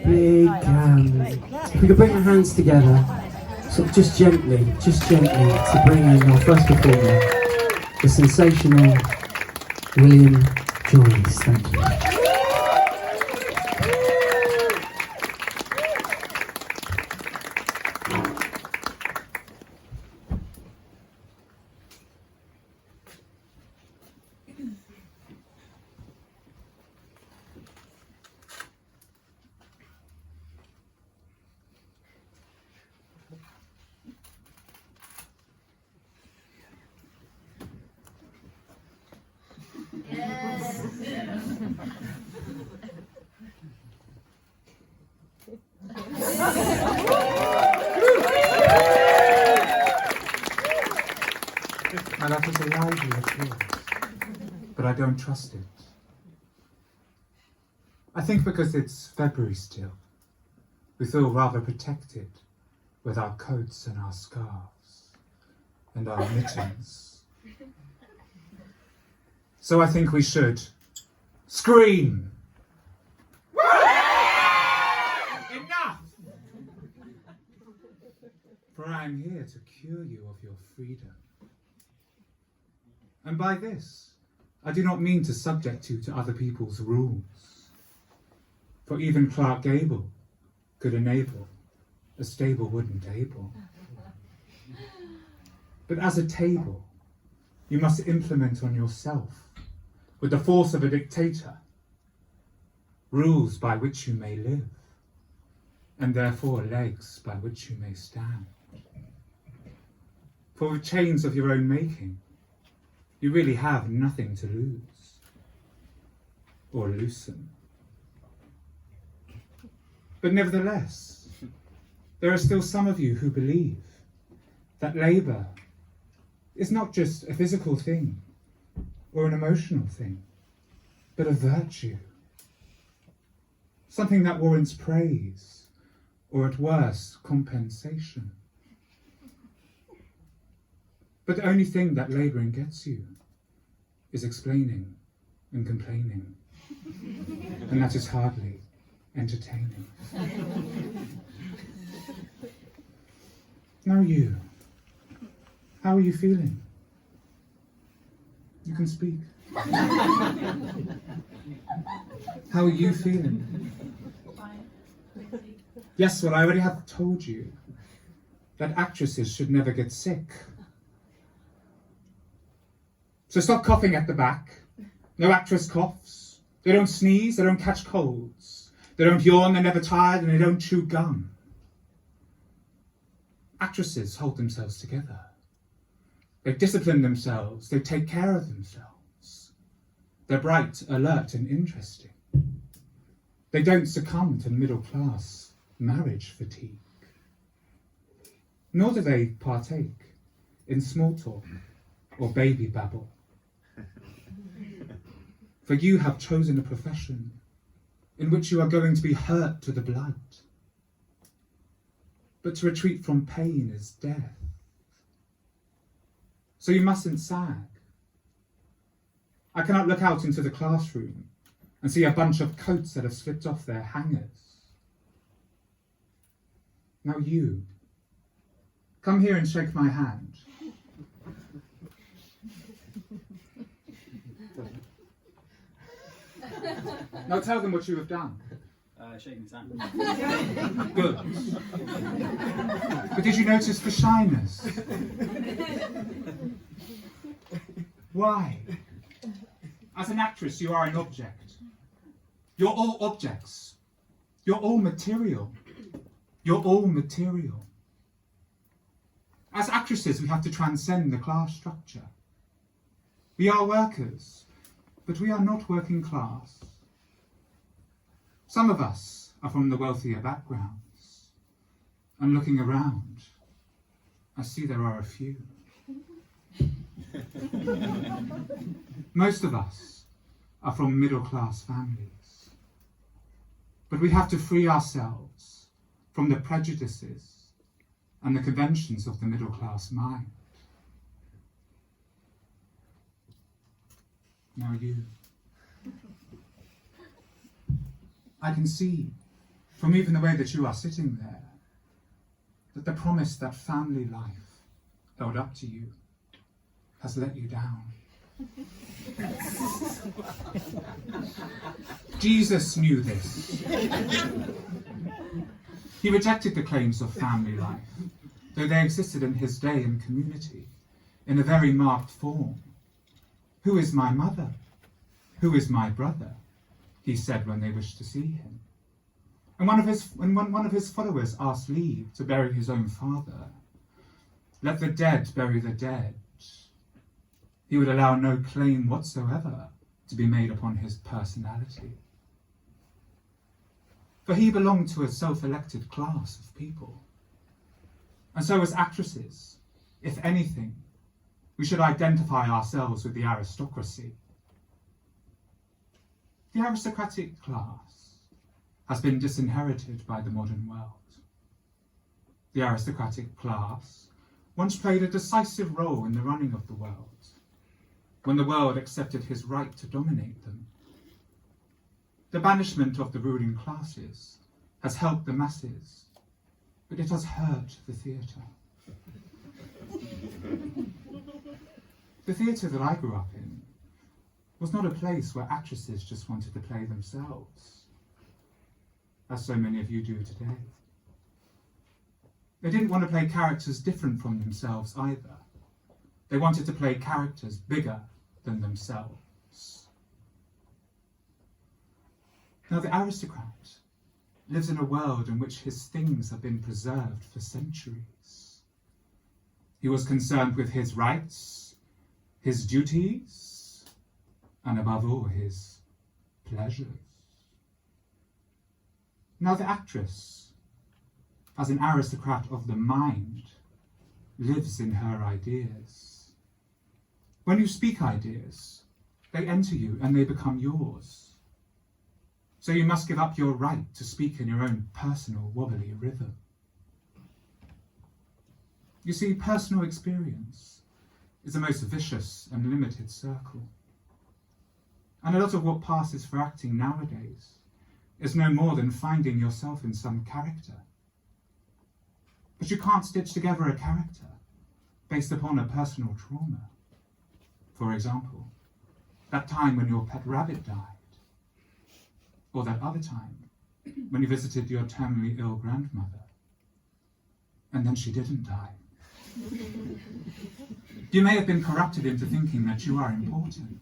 Big, we could bring our hands together, sort of just gently, to bring in our first performer, the sensational William Joyce. Thank you. Now that was a lively applause, but I don't trust it. I think because it's February still, we feel rather protected with our coats and our scarves and our mittens. So I think we should scream. Enough! For I am here to cure you of your freedom. And by this, I do not mean to subject you to other people's rules. For even Clark Gable could enable a stable wooden table. But as a table, you must implement on yourself, with the force of a dictator, rules by which you may live, and therefore legs by which you may stand. For with chains of your own making, you really have nothing to lose or loosen. But nevertheless, there are still some of you who believe that labour is not just a physical thing or an emotional thing, but a virtue. Something that warrants praise or at worst compensation. But the only thing that labouring gets you is explaining and complaining. And that is hardly entertaining. Now you, how are you feeling? You can speak. How are you feeling? Yes, well, I already have told you that actresses should never get sick. So stop coughing at the back. No actress coughs. They don't sneeze, they don't catch colds. They don't yawn, they're never tired, and they don't chew gum. Actresses hold themselves together. They discipline themselves, they take care of themselves. They're bright, alert, and interesting. They don't succumb to middle-class marriage fatigue. Nor do they partake in small talk or baby babble. For you have chosen a profession in which you are going to be hurt to the blood. But to retreat from pain is death. So you mustn't sag. I cannot look out into the classroom and see a bunch of coats that have slipped off their hangers. Now you, come here and shake my hand. Now tell them what you have done. Shaking his hand. Good. But did you notice the shyness? Why? As an actress, you are an object. You're all objects. You're all material. You're all material. As actresses, we have to transcend the class structure. We are workers, but we are not working class. Some of us are from the wealthier backgrounds, and looking around, I see there are a few. Most of us are from middle-class families, but we have to free ourselves from the prejudices and the conventions of the middle-class mind. Now you. I can see from even the way that you are sitting there, that the promise that family life held up to you has let you down. Jesus knew this. He rejected the claims of family life, though they existed in his day and community in a very marked form. "Who is my mother? Who is my brother?" he said when they wished to see him. And when one of his followers asked leave to bury his own father, "Let the dead bury the dead," he would allow no claim whatsoever to be made upon his personality. For he belonged to a self-elected class of people. And so as actresses, if anything, we should identify ourselves with the aristocracy. The aristocratic class has been disinherited by the modern world. The aristocratic class once played a decisive role in the running of the world, when the world accepted his right to dominate them. The banishment of the ruling classes has helped the masses, but it has hurt the theatre. The theatre that I grew up in was not a place where actresses just wanted to play themselves, as so many of you do today. They didn't want to play characters different from themselves either. They wanted to play characters bigger than themselves. Now, the aristocrat lives in a world in which his things have been preserved for centuries. He was concerned with his rights, his duties, and above all, his pleasures. Now, the actress, as an aristocrat of the mind, lives in her ideas. When you speak ideas, they enter you and they become yours. So you must give up your right to speak in your own personal wobbly rhythm. You see, personal experience is the most vicious and limited circle. And a lot of what passes for acting nowadays is no more than finding yourself in some character. But you can't stitch together a character based upon a personal trauma. For example, that time when your pet rabbit died, or that other time when you visited your terminally ill grandmother, and then she didn't die. You may have been corrupted into thinking that you are important.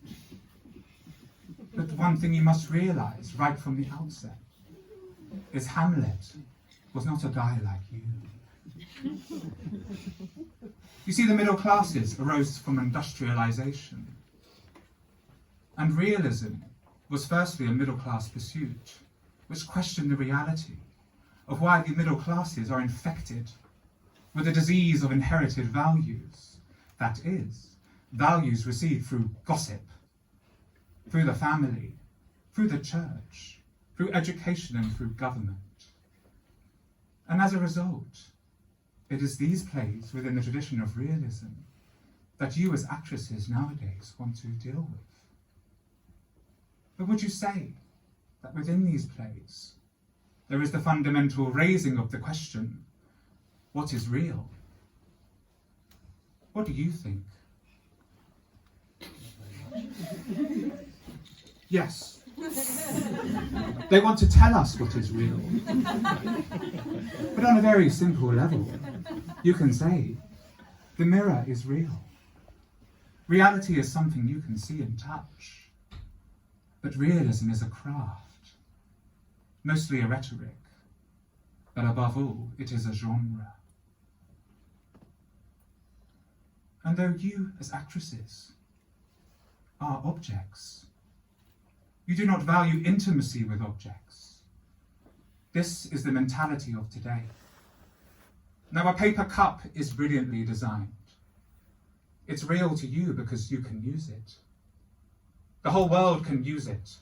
But one thing you must realize right from the outset is Hamlet was not a guy like you. You see, the middle classes arose from industrialization. And realism was firstly a middle-class pursuit, which questioned the reality of why the middle classes are infected with a disease of inherited values, that is, values received through gossip, through the family, through the church, through education and through government. And as a result, it is these plays within the tradition of realism that you as actresses nowadays want to deal with. But would you say that within these plays there is the fundamental raising of the question, what is real? What do you think? Yes. They want to tell us what is real. But on a very simple level, you can say, the mirror is real. Reality is something you can see and touch. But realism is a craft, mostly a rhetoric, but above all, it is a genre. And though you, as actresses, are objects, you do not value intimacy with objects. This is the mentality of today. Now, a paper cup is brilliantly designed. It's real to you because you can use it. The whole world can use it,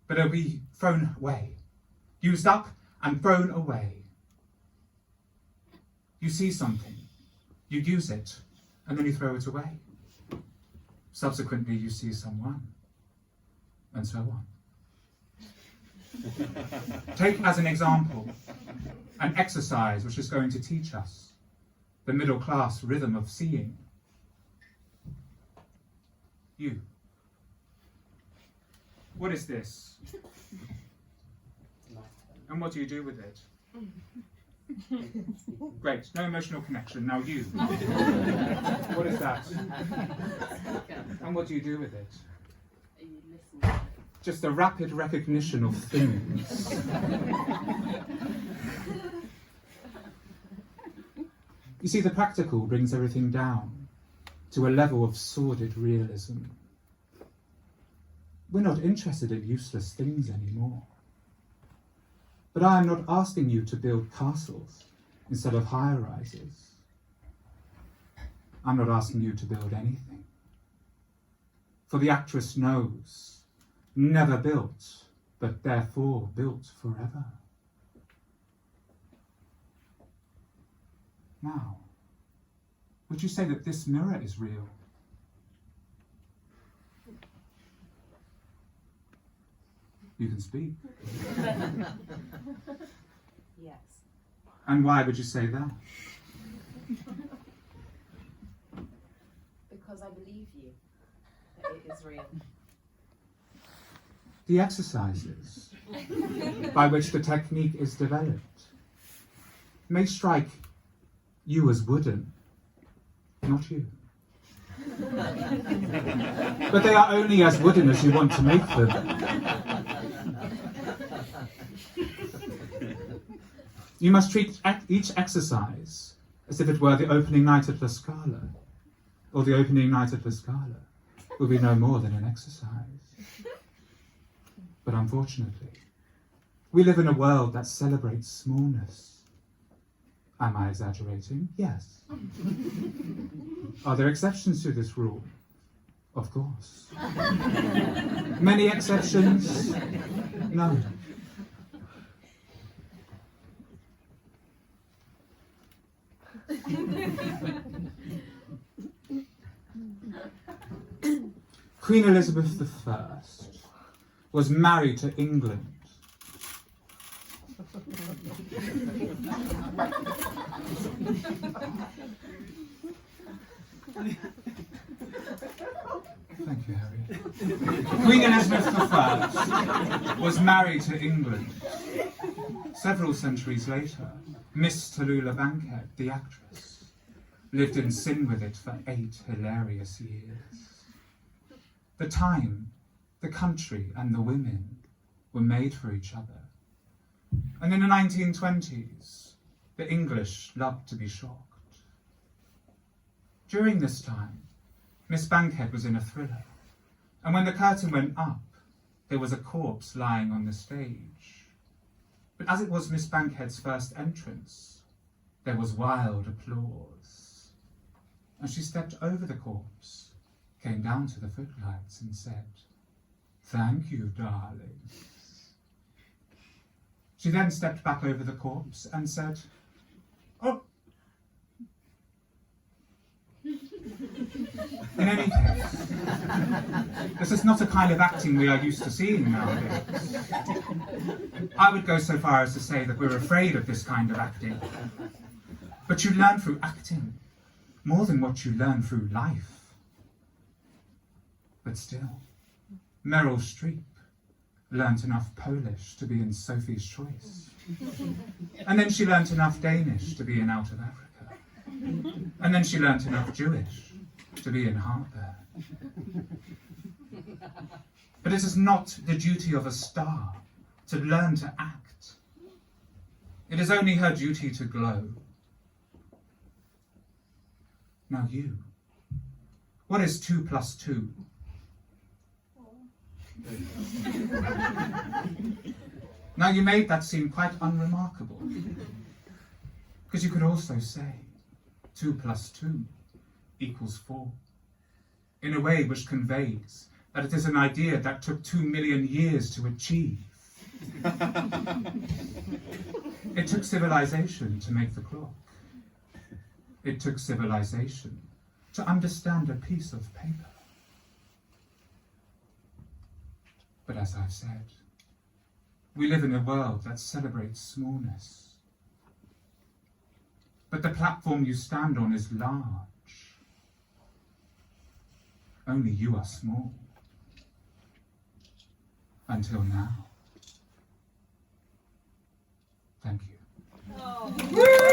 but it'll be thrown away, used up and thrown away. You see something, you use it, and then you throw it away. Subsequently, you see someone, and so on. Take as an example an exercise which is going to teach us the middle class rhythm of seeing. You. What is this? And what do you do with it? Great, no emotional connection. Now you. What is that? And what do you do with it? Just a rapid recognition of things. You see, the practical brings everything down to a level of sordid realism. We're not interested in useless things anymore. But I am not asking you to build castles instead of high-rises. I'm not asking you to build anything. For the actress knows, never built, but therefore built forever. Now, would you say that this mirror is real? You can speak. Yes. And why would you say that? Because I believe you that it is real. The exercises by which the technique is developed may strike you as wooden, not you. But they are only as wooden as you want to make them. You must treat each exercise as if it were the opening night at La Scala, or the opening night at La Scala will be no more than an exercise. But unfortunately, we live in a world that celebrates smallness. Am I exaggerating? Yes. Are there exceptions to this rule? Of course. Many exceptions? No. Queen Elizabeth I was married to England. Thank you, Harry. Queen Elizabeth I was married to England. Several centuries later, Miss Tallulah Bankhead, the actress, lived in sin with it for 8 hilarious years. The time, the country, and the women were made for each other. And in the 1920s, the English loved to be shocked. During this time, Miss Bankhead was in a thriller, and when the curtain went up, there was a corpse lying on the stage. But as it was Miss Bankhead's first entrance, there was wild applause. And she stepped over the corpse, came down to the footlights and said, "Thank you, darling." She then stepped back over the corpse and said, "Oh." In any case, this is not a kind of acting we are used to seeing nowadays. I would go so far as to say that we're afraid of this kind of acting. But you learn through acting more than what you learn through life. But still, Meryl Streep learnt enough Polish to be in Sophie's Choice. And then she learnt enough Danish to be in Out of Africa. And then she learnt enough Jewish to be in Heartburn. But it is not the duty of a star to learn to act. It is only her duty to glow. Now you, what is 2 + 2? Now you made that seem quite unremarkable, because you could also say 2 + 2 = 4, in a way which conveys that it is an idea that took 2 million years to achieve. It took civilization to make the clock. It took civilization to understand a piece of paper. But as I've said, We live in a world that celebrates smallness. But the platform you stand on is large. Only you are small. Until now. Thank you.